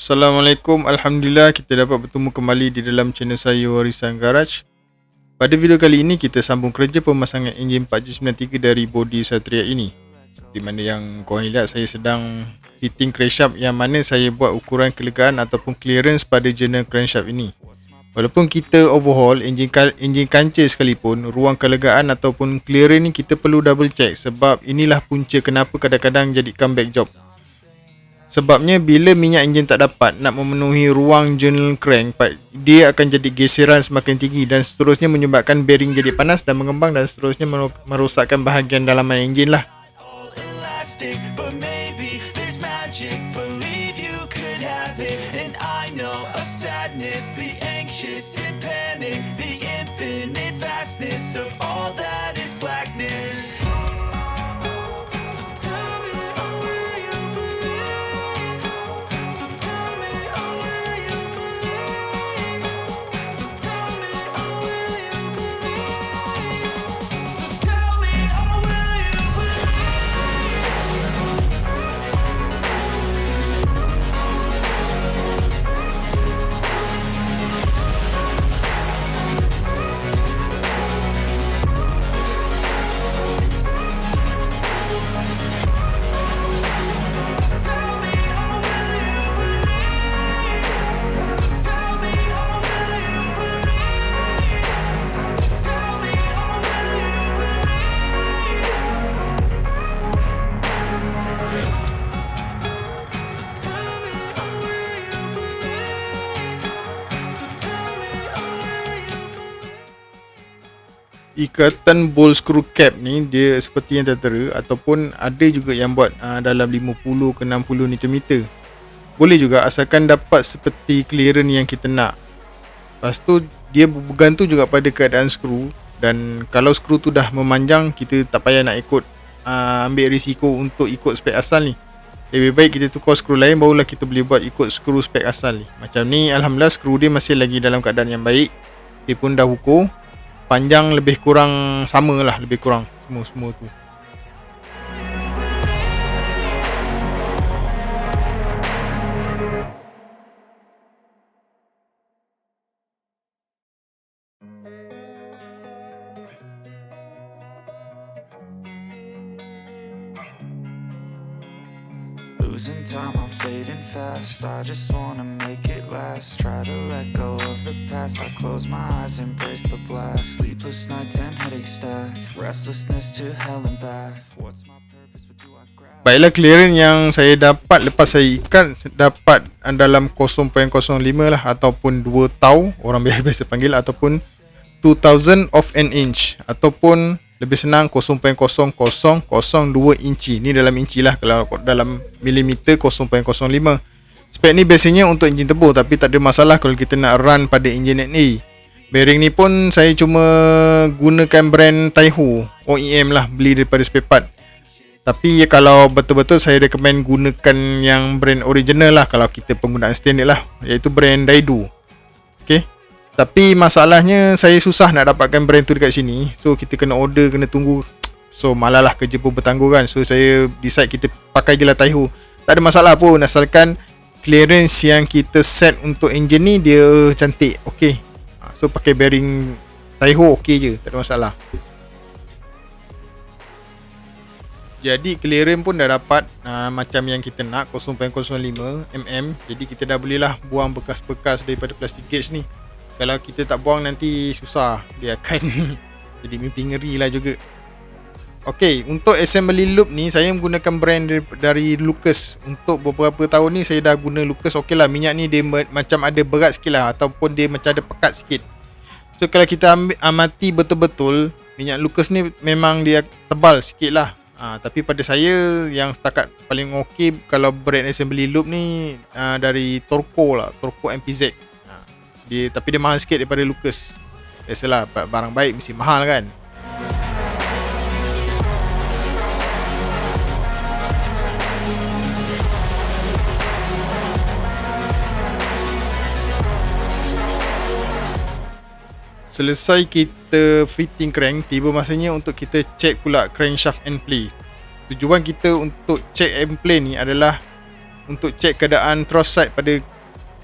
Assalamualaikum, Alhamdulillah kita dapat bertemu kembali di dalam channel saya Warisan Garage. Pada video kali ini kita sambung kerja pemasangan enjin 4G93 dari bodi Satria ini. Seperti mana yang korang lihat, saya sedang fitting crankshaft yang mana saya buat ukuran kelegaan ataupun clearance pada jenis crankshaft ini. Walaupun kita overhaul enjin kancil sekalipun, ruang kelegaan ataupun clearance ni kita perlu double check, sebab inilah punca kenapa kadang-kadang jadi comeback job. Sebabnya bila minyak enjin tak dapat nak memenuhi ruang journal crank, dia akan jadi geseran semakin tinggi dan seterusnya menyebabkan bearing jadi panas dan mengembang dan seterusnya merosakkan bahagian dalaman enjin lah. Ikatan bol screw cap ni dia seperti yang tertera, ataupun ada juga yang buat dalam 50 ke 60 Nm. Boleh juga asalkan dapat seperti clearance yang kita nak. Lepas tu dia bergantung juga pada keadaan skru, dan kalau skru tu dah memanjang, kita tak payah nak ikut ambil risiko untuk ikut spek asal ni. Lebih baik kita tukar skru lain, barulah kita boleh buat ikut skru spek asal ni. Macam ni alhamdulillah skru dia masih lagi dalam keadaan yang baik. Dia pun dah ukur, panjang lebih kurang sama lah, lebih kurang semua tu. Losing time, I'm fading fast. I just wanna make it last. Try to let go of the past. I close my eyes, embrace the blast. Sleepless nights and headaches stack. Restlessness to hell and back. What's my purpose? What do I grab? Baiklah, clearance yang saya dapat lepas saya ikat, dapat dalam 0.05 lah, ataupun 2 tau orang biasa panggil, ataupun 2000 of an inch, ataupun lebih senang 0.0002 inci. Ni dalam inci lah, kalau dalam milimeter 0.05. Spek ni biasanya untuk enjin turbo, tapi tak ada masalah kalau kita nak run pada enjin NA. Bearing ni pun saya cuma gunakan brand Taiho OEM lah, beli daripada spare part. Tapi kalau betul-betul saya recommend gunakan yang brand original lah kalau kita penggunaan standard lah, iaitu brand Daido. Okay. Tapi masalahnya saya susah nak dapatkan brand tu dekat sini. So kita kena order, kena tunggu. So malah lah kerja pun bertangguh kan. So saya decide kita pakai je lah Taiho. Tak ada masalah pun, asalkan clearance yang kita set untuk enjin ni dia cantik. Okay. So pakai bearing Taiho okay je, tak ada masalah. Jadi clearance pun dah dapat macam yang kita nak, 0.05 mm. Jadi kita dah boleh lah buang bekas-bekas daripada plastic gauge ni. Kalau kita tak buang nanti susah, dia akan jadi mimpi ngeri lah juga. Ok, untuk assembly loop ni saya menggunakan brand dari Lucas. Untuk beberapa tahun ni saya dah guna Lucas. Ok lah, minyak ni dia macam ada berat sikit lah, ataupun dia macam ada pekat sikit. So kalau kita amati betul-betul, minyak Lucas ni memang dia tebal sikit lah. Tapi pada saya yang setakat paling ok kalau brand assembly loop ni dari Torco lah, Torco MPZ. Tapi dia mahal sikit daripada Lucas. Biasalah, barang baik mesti mahal kan. Selesai kita fitting crank, tiba masanya untuk kita check pula crankshaft and play. Tujuan kita untuk check and play ni adalah untuk check keadaan thrust side pada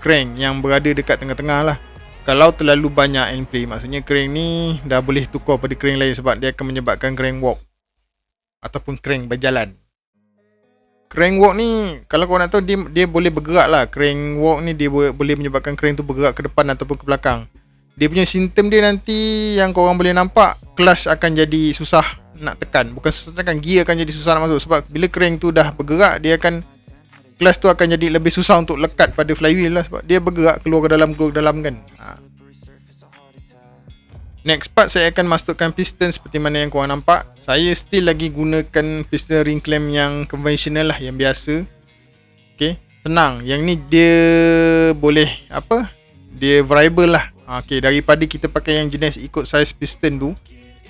crank yang berada dekat tengah-tengah lah. Kalau terlalu banyak end play, maksudnya crank ni dah boleh tukar pada crank lain sebab dia akan menyebabkan crank walk ataupun crank berjalan. Crank walk ni kalau korang nak tahu dia boleh bergerak lah. Crank walk ni dia boleh menyebabkan crank tu bergerak ke depan ataupun ke belakang. Dia punya simptom dia nanti yang korang boleh nampak, clutch akan jadi susah nak tekan. Bukan susah tekan, gear akan jadi susah nak masuk. Sebab bila crank tu dah bergerak, dia akan, clutch tu akan jadi lebih susah untuk lekat pada flywheel lah. Sebab dia bergerak keluar ke dalam kan. Next part saya akan masukkan piston seperti mana yang korang nampak. Saya still lagi gunakan piston ring clamp yang konvensional lah, yang biasa. Okay, senang. Yang ni dia boleh dia variable lah. Okay, daripada kita pakai yang jenis ikut size piston tu.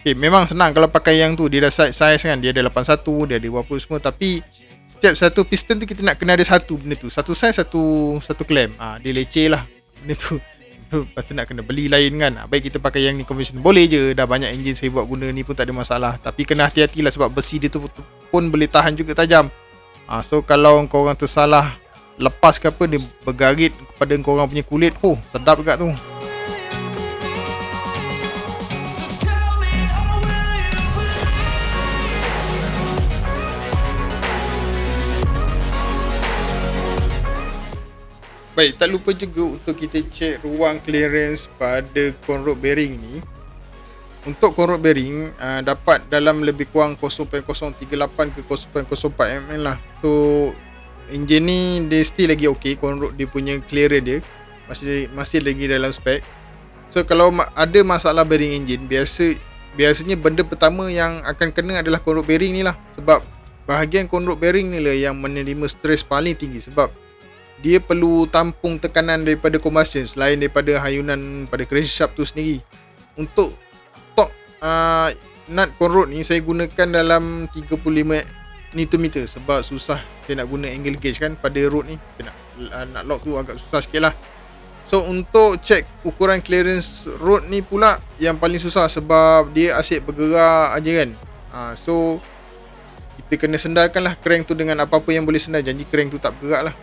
Okay, memang senang kalau pakai yang tu. Dia dah size kan, dia ada 81, dia ada berapa semua. Tapi setiap satu piston tu kita nak kena ada satu benda tu, satu size, satu clamp. Dia leceh lah benda tu. Lepas tu nak kena beli lain kan. Baik kita pakai yang ni conventional, boleh je. Dah banyak enjin saya buat guna ni pun tak ada masalah. Tapi kena hati-hati lah sebab besi dia tu pun boleh tahan juga tajam. So kalau korang tersalah lepas ke apa, dia bergarit kepada korang punya kulit. Sedap juga tu. Baik, tak lupa juga untuk kita cek ruang clearance pada conrod bearing ni. Untuk conrod bearing dapat dalam lebih kurang 0.038 ke 0.04 mm lah. So enjin ni dia still lagi okey, conrod dia punya clearance dia masih lagi dalam spek. So kalau ada masalah bearing enjin, biasanya benda pertama yang akan kena adalah conrod bearing ni lah. Sebab bahagian conrod bearing ni lah yang menerima stres paling tinggi. Sebab dia perlu tampung tekanan daripada combustion selain daripada hayunan pada crankshaft tu sendiri. Untuk top nut conrod ni saya gunakan dalam 35 Nm sebab susah saya nak guna angle gauge kan pada rod ni. Nak lock tu agak susah sikit lah. So untuk check ukuran clearance rod ni pula yang paling susah sebab dia asyik bergerak aja kan. So kita kena sendarkan lah crank tu dengan apa-apa yang boleh sendar, janji crank tu tak bergerak lah.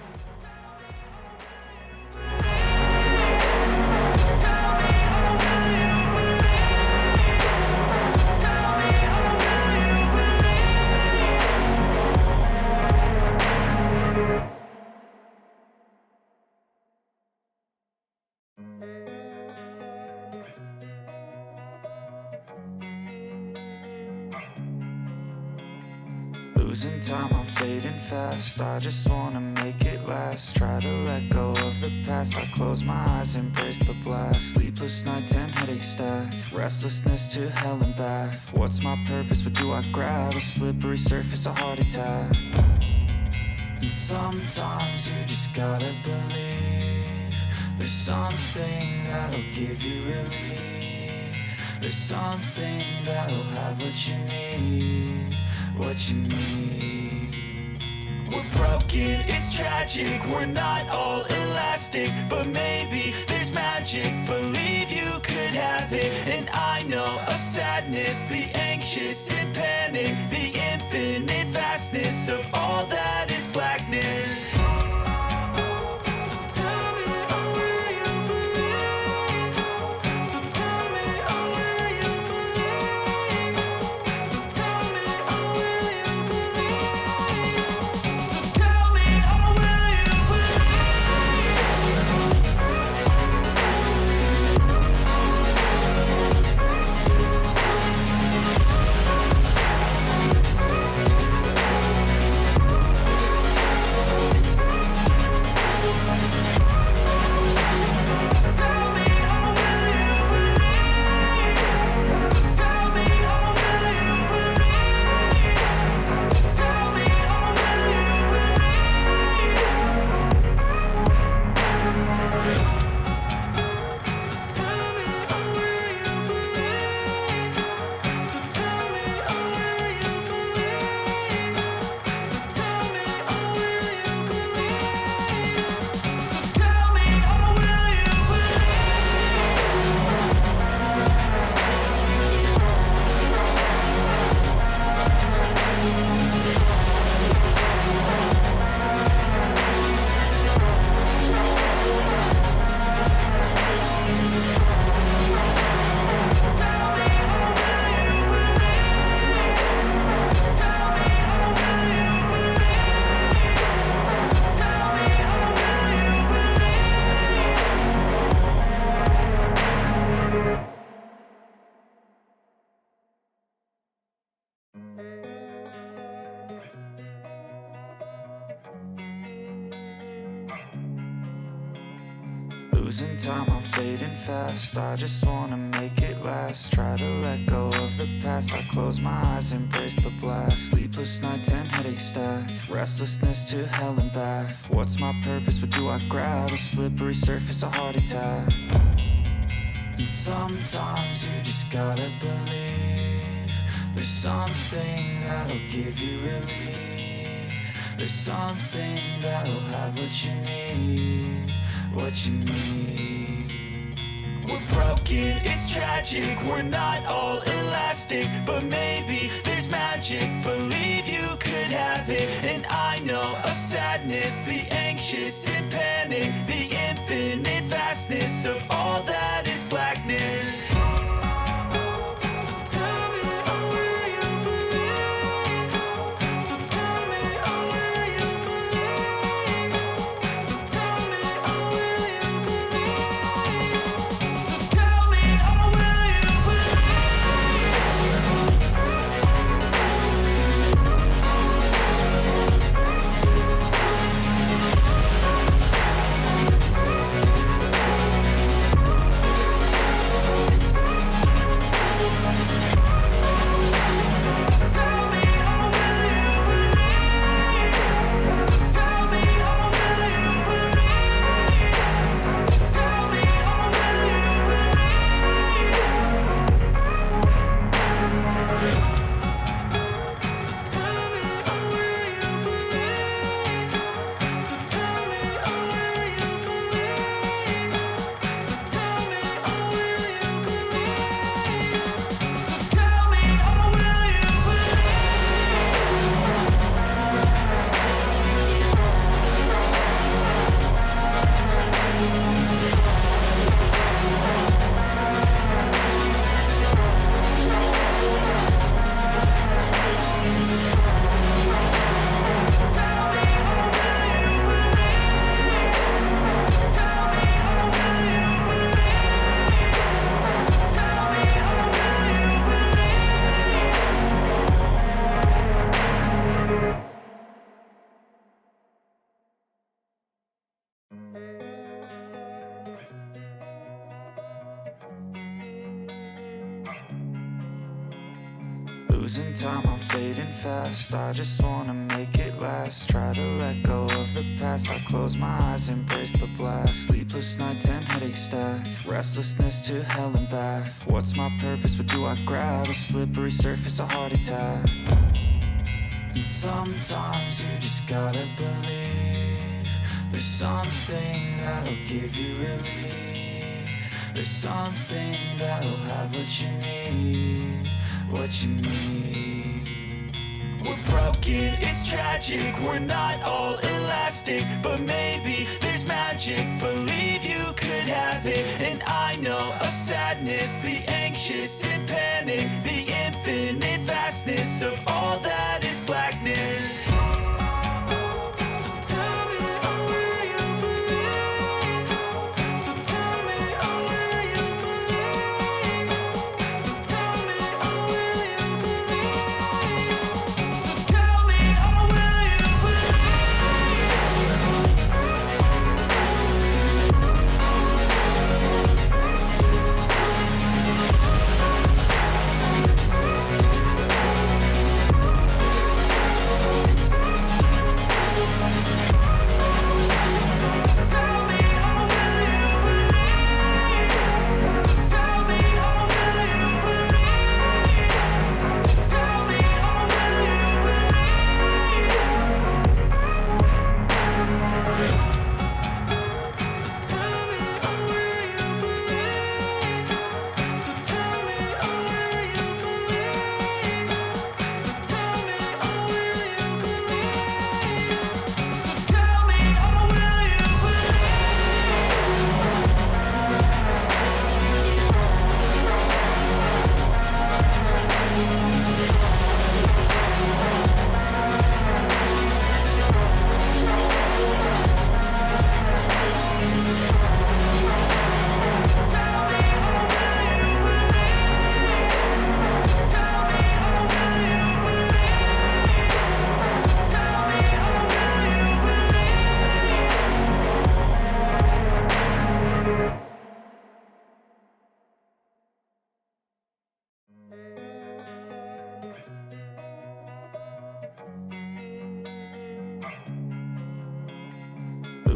Losing time, I'm fading fast. I just wanna make it last. Try to let go of the past. I close my eyes, embrace the blast. Sleepless nights and headaches stack. Restlessness to hell and back. What's my purpose? What do I grab? A slippery surface, a heart attack. And sometimes you just gotta believe there's something that'll give you relief. There's something that'll have what you need. What you need. We're broken, it's tragic. We're not all elastic, but maybe there's magic. Believe you could have it. And I know of sadness, the anxious and panic, the infinite vastness of all that is blackness. Losing time, I'm fading fast. I just wanna make it last. Try to let go of the past. I close my eyes, embrace the blast. Sleepless nights and headaches stack. Restlessness to hell and back. What's my purpose? What do I grab? A slippery surface, a heart attack. And sometimes you just gotta believe there's something that'll give you relief. There's something that'll have what you need, what you need. We're broken, it's tragic, we're not all elastic, but maybe there's magic. Believe you could have it, and I know of sadness, the anxious and panic, the infinite vastness of all that is blackness. Losing time, I'm fading fast. I just wanna make it last. Try to let go of the past. I close my eyes, embrace the blast. Sleepless nights and headaches stack. Restlessness to hell and back. What's my purpose? What do I grab? A slippery surface, a heart attack. And sometimes you just gotta believe there's something that'll give you relief. There's something that'll have what you need, what you need. We're broken, it's tragic, we're not all elastic, but maybe there's magic. Believe you could have it, and I know of sadness, the anxious and panic, the infinite vastness of all that is blackness.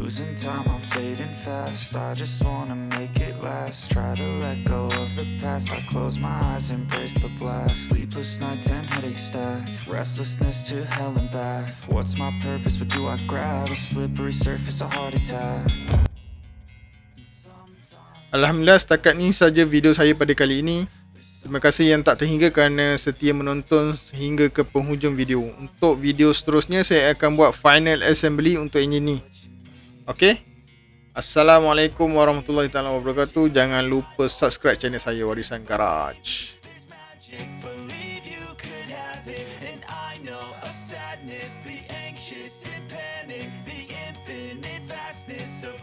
Losing time, I'm fading fast. I just wanna make it last. Try to let go of the past. I close my eyes, embrace the blast. Sleepless nights and headaches stack. Restlessness to hell and back. What's my purpose? What do I grab? A slippery surface, a heart attack. Alhamdulillah, setakat ni saja video saya pada kali ini. Terima kasih yang tak terhingga kerana setia menonton sehingga ke penghujung video. Untuk video seterusnya saya akan buat final assembly untuk enjin ni. Okey. Assalamualaikum warahmatullahi taala wabarakatuh. Jangan lupa subscribe channel saya, Warisan Garage. Believe you could have it, and I know of sadness, the anxious and panic, the infinite vastness of